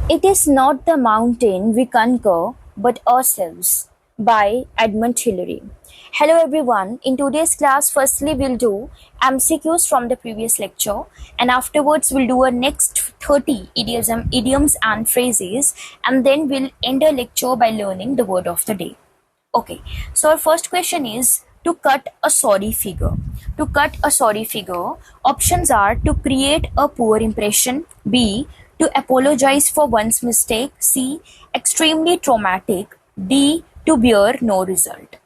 It is not the mountain we conquer, but ourselves, by Edmund Hillary. Hello everyone. In today's class, firstly we'll do MCQs from the previous lecture, and afterwards we'll do our next 30 idioms and phrases, and then we'll end our lecture by learning the word of the day. Okay, so our first question is to cut a sorry figure. To cut a sorry figure, options are to create a poor impression, B, to apologize for one's mistake, C, extremely traumatic, D, to bear no result.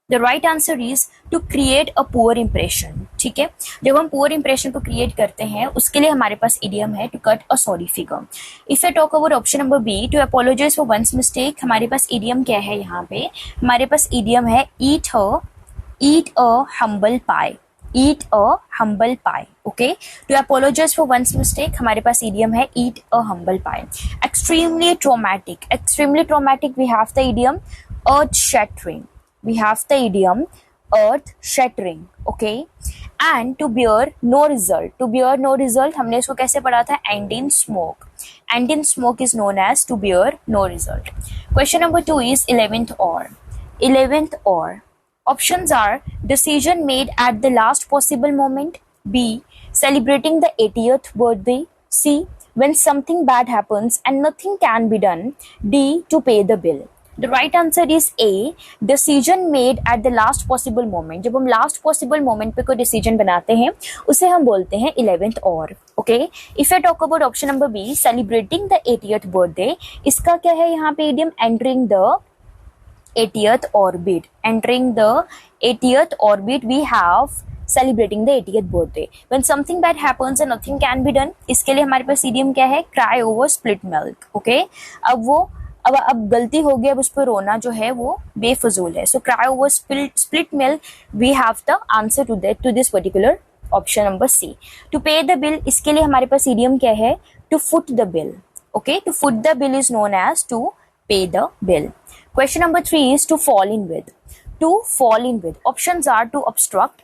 The right answer is to create a poor impression. ठीक है, जब हम poor impression को create करते हैं उसके लिए हमारे पास idiom है to cut a sorry figure. If I talk about option number B, to apologize for one's mistake, हमारे पास idiom क्या है यहाँ पे? हमारे पास idiom है eat a humble pie. Eat a humble pie. Okay, to apologize for one's mistake, हमारे पास idiom है eat a humble pie. Extremely traumatic, we have the idiom earth shattering. We have the idiom earth shattering. Okay, and to bear no result. To bear no result, हमने इसको कैसे पढ़ा था? End in smoke. End in smoke is known as to bear no result. Question number 2 is 11th or. 11th or. Options are decision made at the last possible moment, B, celebrating the 80th birthday, C, when something bad happens and nothing can be done, D, to pay the bill. The right answer is A, decision made at the last possible moment. जब हम last possible moment पे कोई decision बनाते हैं उसे हम बोलते हैं 11th or. Okay, if I talk about option number B, celebrating the 80th birthday, इसका क्या है यहाँ पे idiom? Entering the 80th orbit. Entering the 80th orbit, we have celebrating the 80th birthday. When something bad happens and nothing can be done, इसके लिए हमारे पास idiom क्या है? Cry over spilt milk. Okay, अब गलती हो गई, अब उस पर रोना जो है वो बेफजूल है. So cry over split milk, we have the answer to this particular option number C. To pay the bill, इसके लिए हमारे पास idiom क्या है? To foot the bill. Okay, to foot the bill is known as to pay the bill. Question number 3 is to fall in with. To fall in with. Options are to obstruct,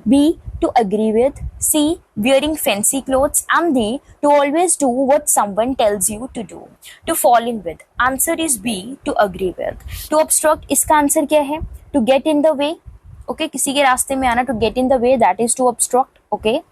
B, to agree with, C, wearing fancy clothes, and D, to always do what someone tells you to do. To fall in with. Answer is B, to agree with. To obstruct, इसका answer क्या है? To get in the way. Okay, किसी के रास्ते में आना, to get in the way, that is to obstruct. Okay,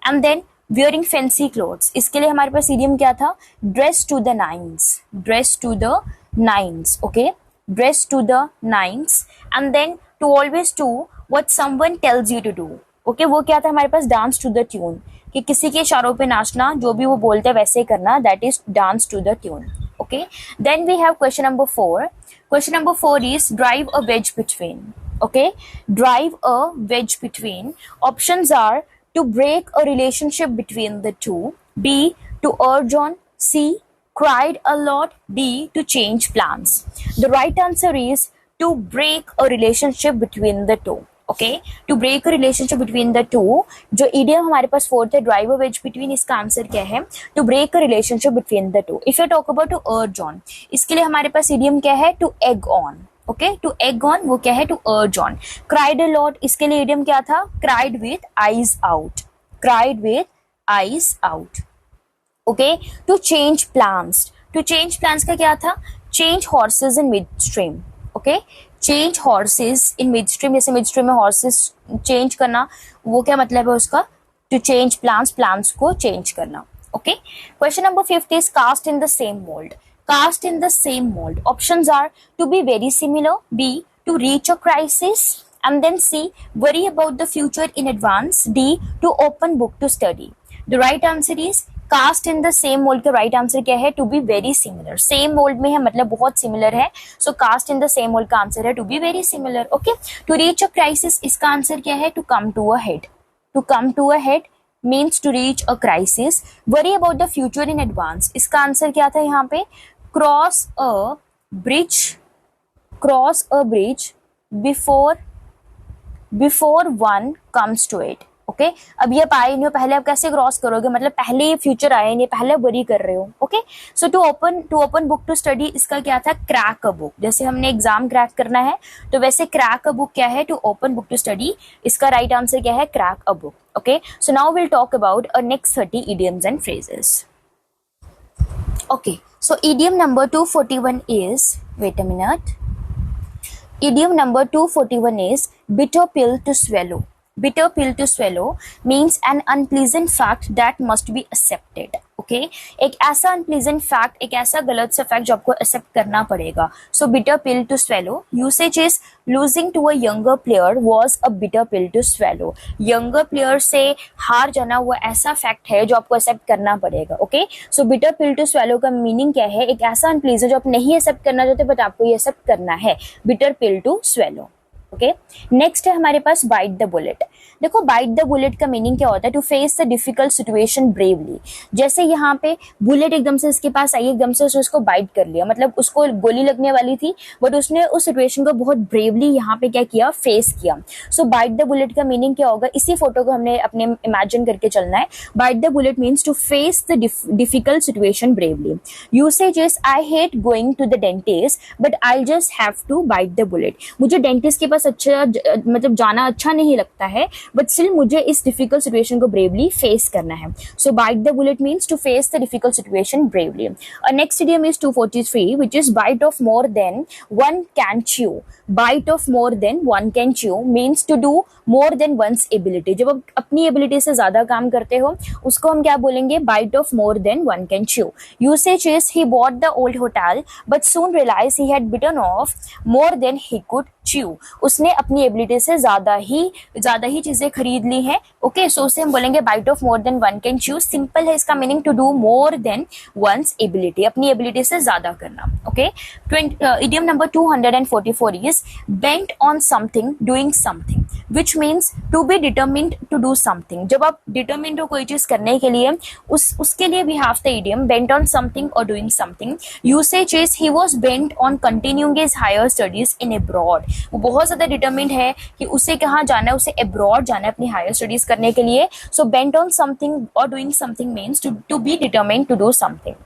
and then wearing fancy clothes, इसके लिए हमारे पास idiom क्या था? Dress to the nines. Dress to the nines. Okay, dress to the nines, and then to always do what someone tells you to do. Okay, वो क्या था हमारे पास? Dance to the tune, कि किसी के इशारों पे नाचना, जो भी वो बोलते हैं वैसे करना, that is dance to the tune. Okay, then we have question number 4. Question number 4 is drive a wedge between. Okay, drive a wedge between. Options are to break a relationship between the two, B, to urge on, C, cried a lot, D, to change plans. The right answer is to break a relationship between the two. Okay, to break a relationship between the two. जो idiom हमारे पास 4th है, drive a wedge between, इसका answer क्या है? To break a relationship between the two. If I talk about to urge on, इसके लिए हमारे पास idiom क्या है? To egg on. Okay, to egg on वो क्या है? To urge on. Cried a lot, इसके लिए idiom क्या था? Cried with eyes out. Cried with eyes out. Okay, to change plans. To change plans का क्या था? Change horses in midstream. Okay, change horses in midstream, जैसे midstream में horses change करना, वो क्या मतलब है उसका? To change plans, plans को change करना. Okay, question number 5 is cast in the same mold. Cast in the same mold. Options are to be very similar, B, to reach a crisis, and then C, worry about the future in advance, D, to open book to study. The right answer is cast in the same mould का right answer क्या है? To be very similar. Same mould में है मतलब बहुत similar है, so cast in the same mould का answer है to be very similar. Okay, to reach a crisis, इसका आंसर क्या है? To come to a head. To come to a head means to reach a crisis. Worry about the future in advance, इसका answer क्या था यहाँ पे? Cross a bridge. Cross a bridge before one comes to it. Okay, अब ये पाए नहीं हो, पहले आप कैसे क्रॉस करोगे? मतलब पहले ये फ्यूचर आए नहीं, पहले वरी कर रहे हो. Okay, so to open book to study, इसका क्या था? Crack a book. जैसे हमने एग्जाम क्रैक करना है तो वैसे क्रैक अ बुक क्या है? To open book to study. इसका राइट आंसर क्या है? Crack a book. Okay, so now will talk about next 30 idioms and phrases. Okay, so idiom number 241 is, wait a minute. Idiom number 241 is bitter pill to swallow. Bitter pill to swallow means an unpleasant fact that must be accepted. Okay एक ऐसा unpleasant fact, एक ऐसा गलत सा fact जो आपको accept करना पड़ेगा. So bitter pill to swallow. Usage is losing to a younger player was a bitter pill to swallow. Younger player से हार जाना वो ऐसा फैक्ट है जो आपको एक्सेप्ट करना पड़ेगा. Okay so bitter pill to swallow का मीनिंग क्या है? एक ऐसा अनप्लीजेंट जो आप नहीं एक्सेप्ट करना चाहते बट आपको ये एक्सेप्ट करना है. Bitter pill to swallow. Okay next है हमारे पास बाइट द बुलेट. देखो बाइट द बुलेट का मीनिंग क्या होता है? To face the difficult situation bravely. जैसे यहाँ पे बुलेट एकदम से इसके पास आई, एकदम से उसको बाइट कर लिया, मतलब उसको गोली लगने वाली थी बट उसने उस सिचुएशन को बहुत ब्रेवली यहाँ पे क्या किया? फेस किया. सो बाइट द बुलेट का मीनिंग क्या होगा? इसी फोटो को हमने अपने इमेजिन करके चलना है. Bite the bullet means to face the difficult situation bravely. Usage is I hate going to the dentist but I just have to bite the bullet. मुझे डेंटिस्ट के पास अच्छा मतलब जाना अच्छा नहीं लगता है बट स्टिल मुझे इस डिफिकल्ट सिचुएशन को ब्रेवली फेस करना है. So bite the bullet means to face the difficult situation bravely. Next idiom is 243 which is bite of more than one can chew. Bite of more than one can chew means to do more than one's ability. जब आप अपनी ability से ज्यादा काम करते हो उसको हम क्या बोलेंगे? bite of more than one can chew. Usage is he bought the old hotel but soon realized he had bitten off more than he could chew. उसने अपनी एबिलिटी से ज्यादा ही चीजें खरीद ली है. ओके सो उसे हम बोलेंगे bite of more than one can chew. Simple है इसका meaning to do more than one's ability. अपनी एबिलिटी से ज्यादा करना. Okay idiom number 244 is bent on something doing something which means to be determined to do something. जब आप determined हो कोई चीज करने के लिए उसके लिए we have the idiom bent on something or doing something. Usage is he was bent on continuing his higher studies in abroad. वो बहुत ज्यादा determined है कि उसे कहाँ जाना है, उसे abroad जाना है अपनी higher studies करने के लिए. So bent on something or doing something means to be determined to do something.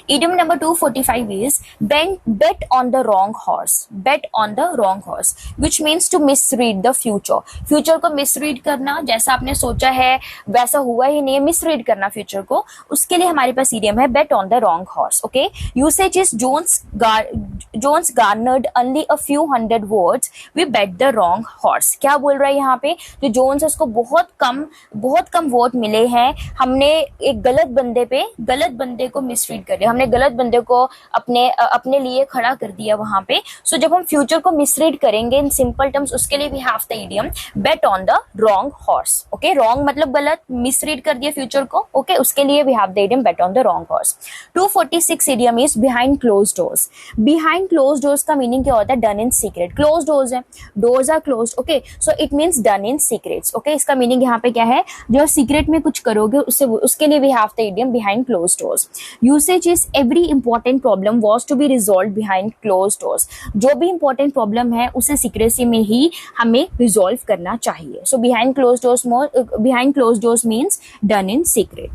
Idiom number 245 is bet on the wrong horse. Bet on the wrong horse which means to misread the future. Future को misread करना, जैसा आपने सोचा है वैसा हुआ ही नहीं, misread करना future को, उसके लिए हमारे पास idiom है bet on the wrong horse. Okay usage is Jones garnered only a few hundred votes we bet the wrong horse. क्या बोल रहा है यहाँ पे? जो जोन्स है उसको बहुत कम वोट मिले हैं, हमने एक गलत बंदे को मिसरीड कर दिया, हमने गलत बंदे को अपने लिए खड़ा कर दिया वहां पे. सो जब हम फ्यूचर को मिसरीड करेंगे इन सिंपल टर्म्स उसके लिए we have the idiom bet on the wrong horse. Okay wrong मतलब गलत, मिसरीड कर दिया फ्यूचर को. ओके उसके लिए we have the idiom bet on the wrong horse. 246 idiom is behind close doors. Behind close doors का meaning क्या होता है? Done in secret. Close doors है, doors are close. Okay so it means done in secrets. Okay इसका meaning यहाँ पे क्या है? जो सीक्रेट में कुछ करोगे उसके लिए we have the idiom behind close doors. Usage is every important problem was to be resolved behind close doors. जो भी इंपॉर्टेंट प्रॉब्लम है उसे सीक्रेसी में ही हमें रिजॉल्व करना चाहिए. सो behind close doors means done in secret.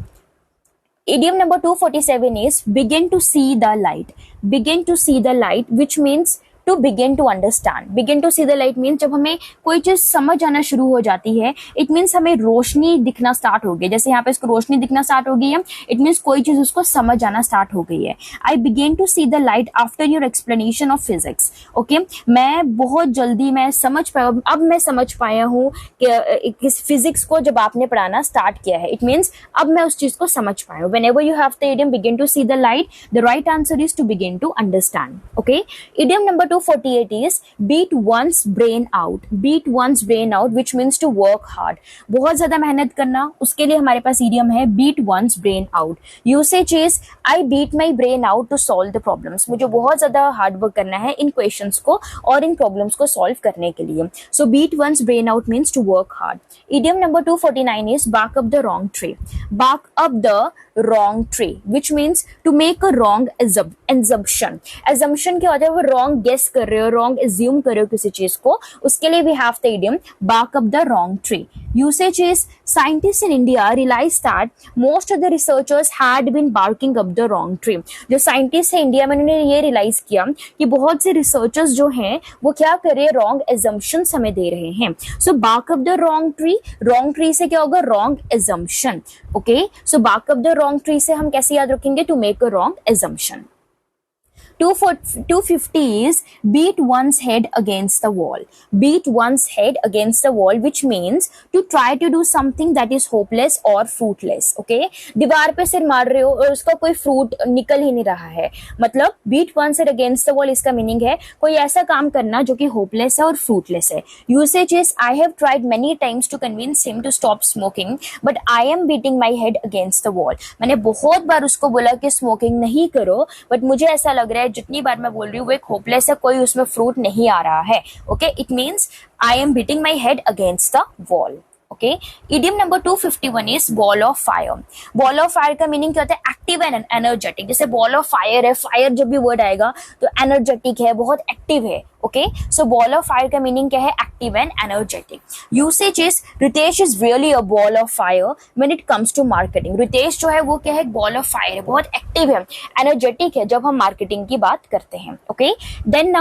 Idiom number 247 is begin to see the light. Begin to see the light which means to begin to understand. Begin to see the light means जब हमें कोई चीज समझ आना शुरू हो जाती है, it means हमें रोशनी दिखना स्टार्ट हो गई. जैसे यहाँ पे इसको रोशनी दिखना स्टार्ट हो गई है, it means कोई चीज उसको समझ आना स्टार्ट हो गई है. I begin to see the light after your explanation of physics. Okay मैं बहुत जल्दी मैं समझ पाया हूँ कि फिजिक्स को जब आपने पढ़ाना स्टार्ट किया है. It means अब मैं उस चीज को समझ पाया हूँ. Whenever you have the idiom begin to see the light, the right answer is to begin to understand. Okay idiom number 248 is beat one's brain out. Beat one's brain out which means to work hard. बहुत ज्यादा मेहनत करना, उसके लिए हमारे पास idiom है beat one's brain out. Usage is I beat my brain out to solve the problems. मुझे बहुत ज्यादा हार्ड वर्क करना है इन क्वेश्चंस को और इन प्रॉब्लम्स को सॉल्व करने के लिए. So beat one's brain out means to work hard. Idiom number 249 is bark up the wrong tree. Bark up the wrong tree which means to make a wrong assumption. Assumption क्या होता है? वो wrong guess कर रहे हो, wrong assume कर रहे हो किसी चीज को, उसके लिए we have the idiom bark up the wrong tree. Usage is scientists in India realized that most of the researchers had been barking up the wrong tree. जो साइंटिस्ट है इंडिया में उन्होंने ये रियलाइज किया कि बहुत से रिसर्चर्स जो हैं वो क्या कर रहे हैं? रॉन्ग assumptions हमें दे रहे हैं. So bark up the wrong tree. Wrong tree से क्या होगा? Wrong assumption. Okay, so bark of the wrong tree से हम कैसे याद रखेंगे? To make a wrong assumption. 250 is beat one's head against the wall. Beat one's head against the wall, which means to try to do something that is hopeless or fruitless. Okay, दीवार पे सिर मार रहे हो और उसका कोई fruit निकल ही नहीं रहा है, मतलब beat one's head against the wall इसका मीनिंग है कोई ऐसा काम करना जो कि hopeless है और fruitless है. Usage is I have tried many times to convince him to stop smoking, but I am beating my head against the wall. मैंने बहुत बार उसको बोला कि स्मोकिंग नहीं करो, बट मुझे ऐसा लग रहा है जितनी बार मैं बोल रही हूँ वो एक होपलेस है, कोई उसमें फ्रूट नहीं आ रहा है. Okay, it means I am beating my head against the wall. Okay, idiom number 251 is ball of fire. Ball of fire का मीनिंग क्या होता है? Active and energetic. जैसे बॉल ऑफ फायर है, फायर जब भी वर्ड आएगा तो एनर्जेटिक है, बहुत एक्टिव है. Okay, so ball of fire का मीनिंग क्या है? Active and energetic. Usage is Ritesh is really a ball of fire when it comes to marketing. Ritesh जो है वो क्या है? बॉल ऑफ फायर है, बहुत एक्टिव है, एनर्जेटिक है जब हम मार्केटिंग की बात करते हैं. ओके, देन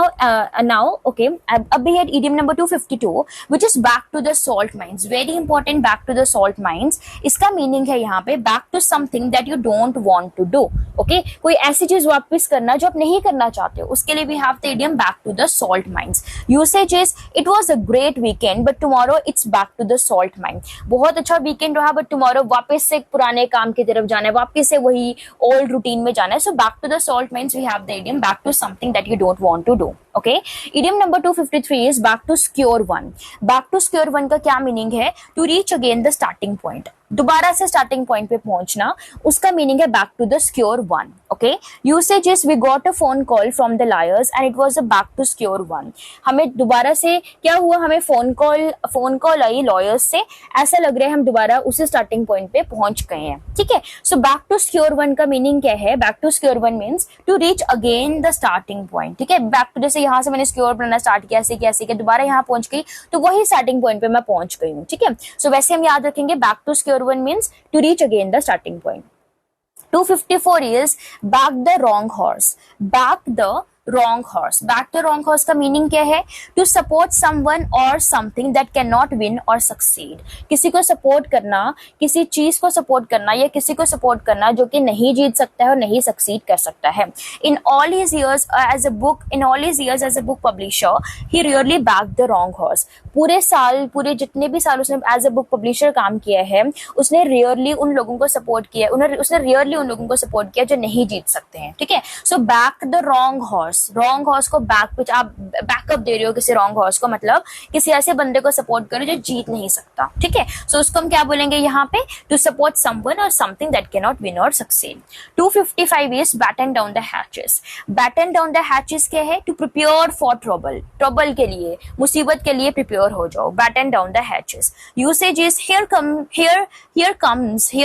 नाउ ओके, अब भी है idiom number 252 which is back to the salt mines. Very important, back to the salt mines. इसका मीनिंग है यहाँ पे back to something that you don't want to do. Okay, कोई ऐसी चीज वापस करना जो आप नहीं करना चाहते हो, उसके लिए we have the idiom back to the salt mines. Usage is it was a great weekend but tomorrow it's back to the salt mine. बहुत अच्छा वीकेंड रहा बट टुमारो वापस से पुराने काम की तरफ जाना है, वापस से वही ओल्ड रूटीन में जाना है. So back to the salt mines we have the idiom back to something that you don't want to do. Okay, idiom number 253 is back to square one. Back to square one का क्या meaning है? To reach again the starting point. दोबारा से starting point पे पहुंचना, उसका meaning है back to the square one. Okay, usage is we got a phone call from the lawyers and it was a back to square one. हमें दोबारा से क्या हुआ? हमें फोन कॉल आई लॉयर्स से, ऐसा लग रहा है हम दोबारा उसी स्टार्टिंग पॉइंट पे पहुंच गए हैं. ठीक है, so back to square one का मीनिंग क्या है? Back to square one means to reach again the starting point. ठीक है, बैक टू, जैसे यहाँ से मैंने स्क्योर बनाना स्टार्ट किया, ऐसे किया, दोबारा यहाँ पहुंच गई तो वही स्टार्टिंग पॉइंट पे मैं पहुंच गई हूँ. ठीक है, सो वैसे हम याद रखेंगे back to square one means to reach again the starting point. 254 is back the wrong horse. Back the wrong horse. Back the wrong horse का मीनिंग क्या है? To support someone or something that cannot win or succeed. किसी को support करना, किसी चीज को support करना या किसी को सपोर्ट करना जो कि नहीं जीत सकता है और नहीं सक्सीड कर सकता है. In all his years as a book publisher, he really backed the wrong horse. पूरे जितने भी साल उसने एज अ बुक पब्लिशर काम किया है, उसने रेयरली उन लोगों को सपोर्ट किया, उसने रेयरली उन लोगों को सपोर्ट किया जो नहीं जीत सकते हैं. ठीक है, so back the wrong horse. Wrong horse को बैक पे आप बैकअप दे रहे हो किसी रॉन्ग हॉर्स को, मतलब किसी ऐसे बंदे को सपोर्ट करो जो जीत नहीं सकता. ठीक है, सो उसको हम क्या बोलेंगे यहाँ पे? To support someone or something that can not win or succeed. 255 is batten down the hatches. Batten down the hatches क्या है? टू प्रिपेयर फॉर ट्रबल के लिए, मुसीबत के लिए प्रिपेयर हो जाओ. Batten down the hatches. Usage is here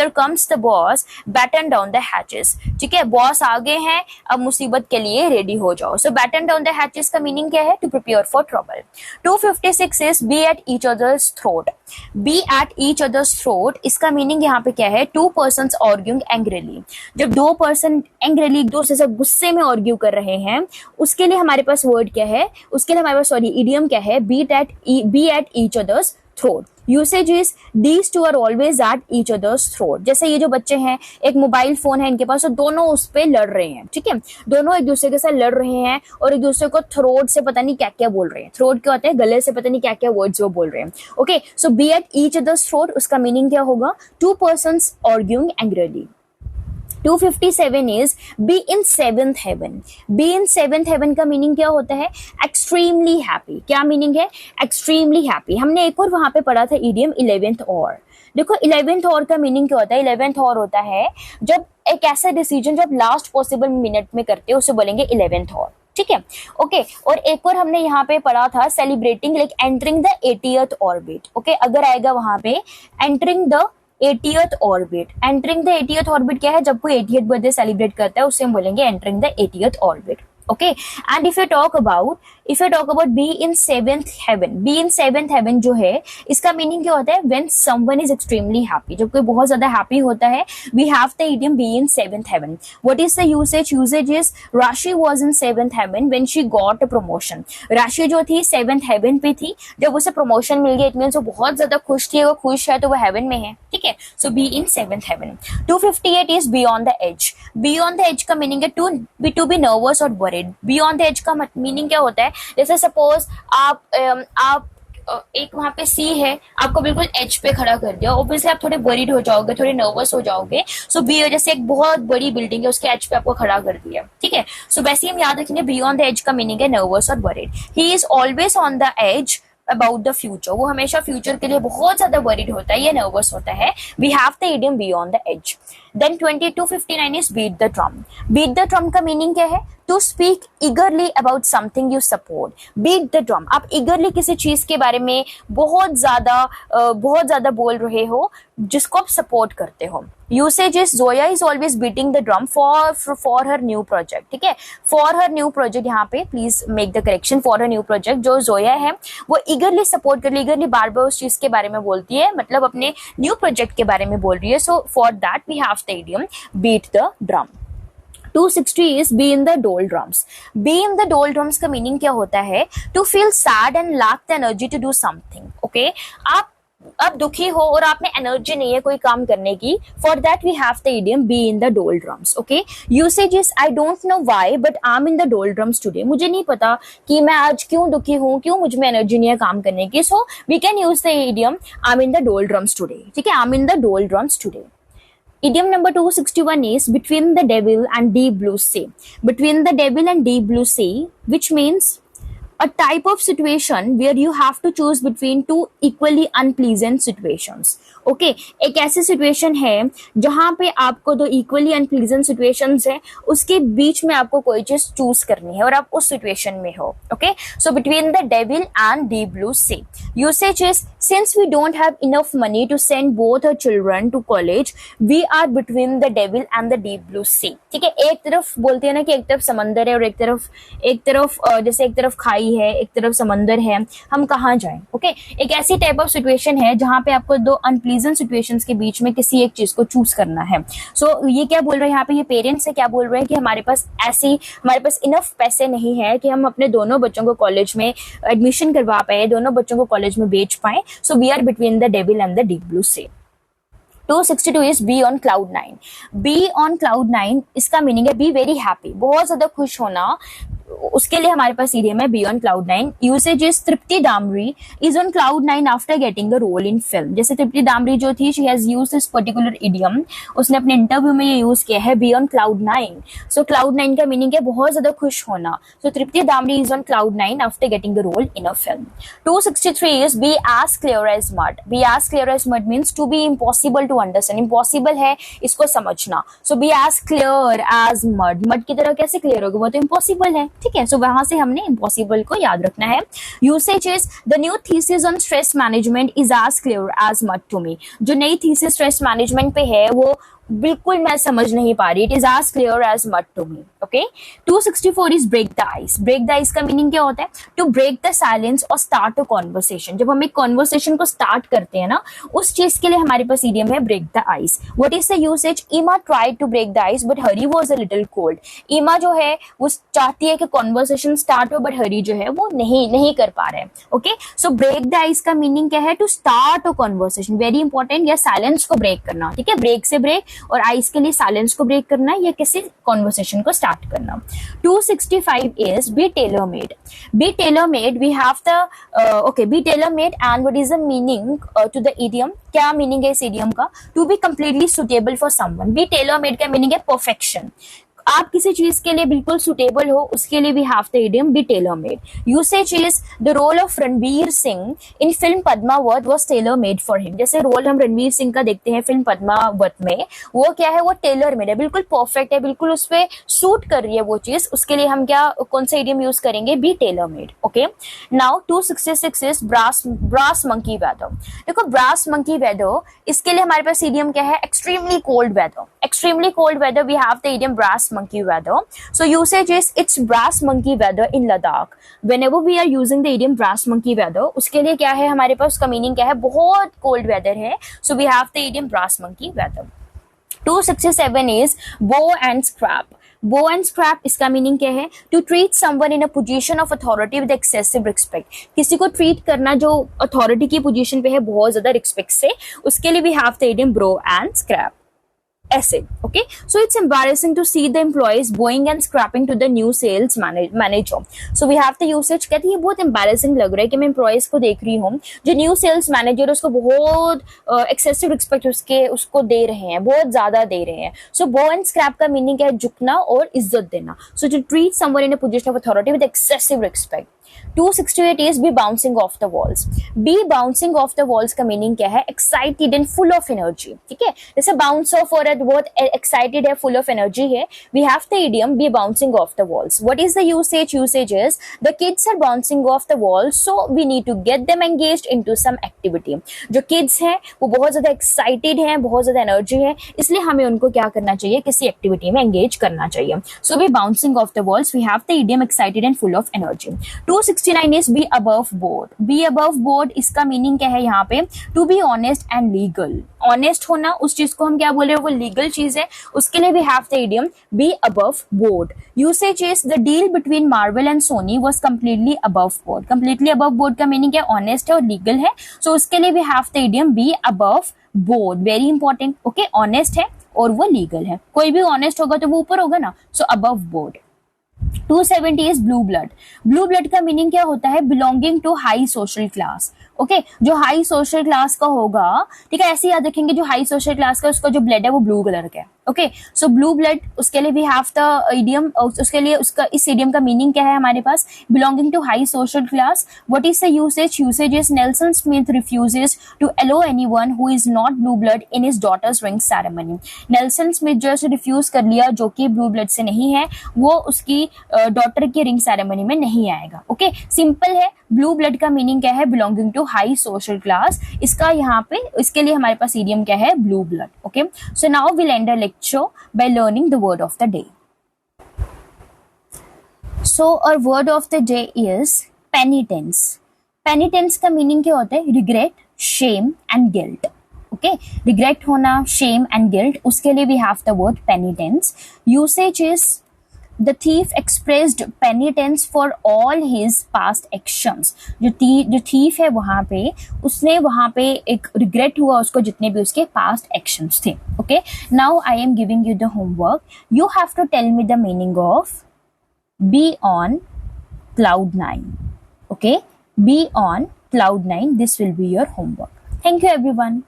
comes the boss, batten down the hatches. ठीक है, बॉस आगे हैं, अब मुसीबत के लिए रेडी हो जाओ. So batten down the hatches का मीनिंग क्या है? To prepare for trouble. 256 is be at each other's throat. Be at each other's throat इसका मीनिंग यहाँ पे क्या है? Two persons arguing angrily. जब दो पर्सन एंग्रीली एक दूसरे से गुस्से में आर्ग्यू कर रहे हैं, उसके लिए हमारे पास वर्ड क्या है? उसके लिए हमारे पास इडियम क्या है? be at each other's throat. Usage is these two are always at each other's throat. जैसे ये जो बच्चे हैं, एक मोबाइल फोन है इनके पास, तो दोनों उस पे लड़ रहे हैं. ठीक है, दोनों एक दूसरे के साथ लड़ रहे हैं और एक दूसरे को थ्रोट से पता नहीं क्या क्या बोल रहे हैं. थ्रोट क्या होता है? गले से पता नहीं क्या क्या वर्ड्स वो बोल रहे हैं. Okay, so be at each other's throat, उसका मीनिंग क्या होगा? Two persons arguing angrily. 257 is be in seventh heaven. Be in seventh heaven का मीनिंग क्या होता है? Extremely happy. क्या मीनिंग है? Extremely happy. हमने एक और वहां पे पढ़ा था इडियम 11th और. देखो 11th और का मीनिंग क्या होता है? 11th और होता है जब एक ऐसा डिसीजन जब लास्ट पॉसिबल मिनट में करते हो उसे बोलेंगे 11th और. ठीक है, ओके. और एक और हमने यहाँ पे पढ़ा था celebrating like entering the 80th orbit. Okay, अगर आएगा वहां पे entering the 80th orbit. Entering the 80th orbit क्या है? जब कोई 80th बर्थडे सेलिब्रेट करता है उसे हम बोलेंगे entering the 80th orbit. Okay. And if you talk about be in seventh heaven जो है, इसका मीनिंग क्या होता है? When someone is extremely happy, जब कोई बहुत ज्यादा हैप्पी होता है, we have the idiom be in seventh heaven. What is the usage is Rashi was in seventh heaven when she got a promotion. Rashi जो थी सेवेंथ हेवन पे थी, जब उसे प्रमोशन मिल गया, इट मींस वो बहुत ज्यादा खुश थी, वो खुश है तो वो हेवन में है, ठीक है। So be in seventh heaven. 258 is beyond the edge. Beyond the edge का मीनिंग है टू बी नर्वस और वरीड। बियॉन्ड द एज का मीनिंग क्या होता है? जैसे सपोज आप एक वहां पे सी है, आपको बिल्कुल एज पे खड़ा कर दिया, ऑब्वियसली आप थोड़े वरीड हो जाओगे, थोड़े नर्वस हो जाओगे। सो बी, जैसे एक बहुत बड़ी बिल्डिंग है, उसके एज पे आपको खड़ा कर दिया, ठीक है। सो वैसे हम याद रखेंगे बियॉन्ड द एज का मीनिंग है नर्वस और worried. He is always on the edge about the future. वो हमेशा फ्यूचर के लिए बहुत ज्यादा वरीड होता है या नर्वस होता है। We have the idiom beyond the edge. Then 2259 is beat the drum. Beat the drum का मीनिंग क्या है? To speak eagerly about something you support. Beat the drum, आप ईगरली किसी चीज के बारे में बहुत ज्यादा बोल रहे हो जिसको आप सपोर्ट करते हो। Usage is Zoya is always beating the drum for her new project, ठीक है। फॉर हर न्यू प्रोजेक्ट, यहाँ पे please make the correction, for her new project. जो जोया है वो ईगरली सपोर्ट कर रही, ईगरली बार बार उस चीज के बारे में बोलती है, मतलब अपने न्यू प्रोजेक्ट के बारे में बोल रही है। So for that we have the idiom beat the drum. 260 is be in the doldrums. Be in the doldrums का मीनिंग क्या होता है? To feel sad and lack the energy to do something. Okay? आप दुखी हो और आप में एनर्जी नहीं है कोई काम करने की, for that we have the idiom be in the doldrums. Okay. Usage is I don't know why but I am in the doldrums today. मुझे नहीं पता कि मैं आज क्यों दुखी हूँ, क्यों मुझ में एनर्जी नहीं है काम करने की। So we can use the idiom I am in the doldrums today, ठीक है। I am in the doldrums today. Idiom number 261 is between the devil and deep blue sea. Between the devil and deep blue sea, which means a type of situation where you have to choose between two equally unpleasant situations. Okay, एक ऐसी situation है जहां पे आपको दो equally unpleasant situations है, उसके बीच में आपको कोई चीज चूज करनी है और आप उस सिचुएशन में हो। Okay, so between the devil and deep blue sea. Usage is since we don't have enough money to send both our children to college, we are between the devil and the deep blue sea. ठीक है, एक तरफ बोलते हैं ना कि एक तरफ समंदर है और एक तरफ जैसे एक तरफ खाई है, एक तरफ समंदर है, हम कहाँ जाएं। ओके, एक ऐसी टाइप ऑफ सिचुएशन है जहां पे आपको दो अनप्लीजेंट सिचुएशंस के बीच में किसी एक चीज को चूज करना है। सो ये क्या बोल रहे हैं यहाँ पे, ये पेरेंट्स से क्या बोल रहे हैं कि हमारे पास इनफ पैसे नहीं है कि हम अपने दोनों बच्चों को कॉलेज में एडमिशन करवा पाए, दोनों बच्चों को कॉलेज में भेज पाए। So we are between the devil and the deep blue sea. 262 is be on cloud 9. Be on cloud 9 इसका मीनिंग है बी वेरी हैप्पी, बहुत ज्यादा खुश होना। उसके लिए हमारे पास इडियम है be on cloud 9। Usage is Tripti Dimri is on cloud 9 after getting a role in film. जैसे तृप्ति डामरी जो थी, she has used this particular idiom, उसने अपने इंटरव्यू में ये यूज किया है be on cloud 9। So cloud 9 का मीनिंग है बहुत ज्यादा खुश होना। So Tripti Dimri is on cloud 9 after getting the role in a film. 263 is be as clear as mud. Be as clear as mud means to be impossible to understand, impossible है इसको समझना। So be as clear as mud, mud की तरह कैसे clear होगा, वो तो impossible है। ठीक है, सो वहां से हमने इम्पॉसिबल को याद रखना है। Usage is the new thesis on stress management is as clear as mud to me. जो नई थीसिस स्ट्रेस मैनेजमेंट पे है वो बिल्कुल मैं समझ नहीं पा रही, it is as clear as mud to me. Okay, 264 is break the ice. Break the ice का मीनिंग क्या होता है, टू ब्रेक द साइलेंस और स्टार्ट अ कॉन्वर्सेशन। जब हम एक कॉन्वर्सेशन को स्टार्ट करते हैं ना, उस चीज के लिए हमारे पास इडियम है break the ice. What is the usage, Emma tried to break the ice but Harry was a little cold. Emma जो है वो चाहती है कि कॉन्वर्सेशन स्टार्ट हो, बट हरी जो है वो नहीं कर पा रहे हैं। Okay, so break the ice का मीनिंग क्या है, to start a conversation, very important, या साइलेंस को ब्रेक करना। ठीक है, ब्रेक से ब्रेक और आइस के लिए साइलेंस को ब्रेक करना या किसी कॉन्वर्सेशन को स्टार्ट करना। 265 is be tailor made. Be tailor made, we have the be tailor made and what is the meaning to the idiom? क्या मीनिंग है इस इडियम का, to be completely suitable for someone. Be tailor made का meaning है perfection, आप किसी चीज के लिए बिल्कुल सुटेबल हो, उसके लिए we have the idiom be tailor made. Usage is the role of Ranveer Singh in film Padmavat was tailor made for him. जैसे रोल हम रणवीर सिंह का देखते हैं फिल्म पद्मावत में, वो क्या है, वो टेलर मेड है, बिल्कुल परफेक्ट है, बिल्कुल उस पर सूट कर रही है वो चीज। उसके लिए हम कौन सा इडियम यूज करेंगे, be tailor made. Okay, now 266 is brass monkey weather. देखो ब्रास मंकी वेदर, इसके लिए हमारे पास इडियम क्या है, extremely cold weather. Extremely cold weather we have the idiom brass monkey weather. So usage is it's brass monkey weather in Ladakh. Whenever we are using the idiom brass monkey weather, उसके लिए क्या है हमारे पास, उसका meaning क्या है, बहुत cold weather है. So we have the idiom brass monkey weather. 267 is bow and scrap. Bow and scrap इसका मीनिंग क्या है? To treat someone in a position of authority with excessive respect. किसी को ट्रीट करना जो अथॉरिटी की position पे है बहुत ज्यादा रिस्पेक्ट से, उसके लिए we have the idiom bow and scrap. ऐसे, okay? So it's embarrassing to see the employees bowing and scrapping to the new sales manager. So we have the usage. कहती है बहुत embarrassing लग रहा है कि मैं employees को देख रही हूँ जो new sales manager उसको बहुत excessive respect उसको दे रहे हैं, बहुत ज्यादा दे रहे हैं. So bow and scrap का meaning क्या है? झुकना और इज्जत देना. So to treat someone in a position of authority with excessive respect. 268 is be bouncing off the walls. Be bouncing off the walls का मीनिंग क्या है? Excited and full of energy. ठीक है, जैसे bounce off हो रहा है, बहुत excited है, full of energy है. We have the idiom be bouncing off the walls. What is the usage? Usage is the kids are bouncing off the walls, so we need to get them engaged into some activity. जो kids हैं वो बहुत ज्यादा excited हैं, बहुत ज्यादा energy है, इसलिए हमें उनको क्या करना चाहिए? किसी activity में engage करना चाहिए. So be bouncing off the walls. We have the idiom excited and full of energy. 269 is be above board. Be above board इसका मीनिंग क्या है यहाँ पे? To be honest and legal. Honest होना, उस चीज को हम क्या बोल रहे हैं, वो लीगल चीज है, उसके लिए we have the idiom be above board. Usage is the deal between Marvel and Sony was completely above board. Completely above board का मीनिंग क्या है? Honest है और legal है, so उसके लिए we have the idiom be above board. Very important. Okay, honest है और वो legal है. कोई भी honest होगा तो वो ऊपर होगा ना, so above board. 270 is blue blood. Blue blood का मीनिंग क्या होता है? Belonging to high social class. Okay, जो हाई सोशल क्लास का होगा, ठीक है, ऐसे याद रखेंगे, जो हाई सोशल क्लास का उसका जो ब्लड है वो ब्लू कलर का है. ओके, सो ब्लू ब्लड, उसके लिए वी हैव द इडियम, उसके लिए उसका इस इडियम का मीनिंग क्या है हमारे पास? Belonging to high social class. What is the usage? Usage is Nelson Smith refuses to allow anyone who is not blue blood in his daughter's ring ceremony. Nelson Smith जो है refuse कर लिया, जो कि ब्लू ब्लड से नहीं है, वो उसकी डॉटर की रिंग सेरेमनी में नहीं आएगा. ओके, सिंपल है. ब्लू ब्लड का मीनिंग क्या है? Belonging to high social class. इसका यहाँ पे, इसके लिए हमारे पास इडियम क्या है? Blue blood. Okay, so now will and a lecture by learning the word of the day. So our word of the day is penitence. Penitence का मीनिंग क्या होता है? Regret, shame and guilt. Okay, regret होना, shame and guilt, उसके लिए we have the word penitence. Usage is the thief expressed penitence for all his past actions. जो thief है वहां पे, उसने वहां पे एक regret हुआ उसको जितने भी उसके past actions थे. Okay, now I am giving you the homework. You have to tell me the meaning of be on cloud 9. Okay, be on cloud 9. This will be your homework. Thank you everyone.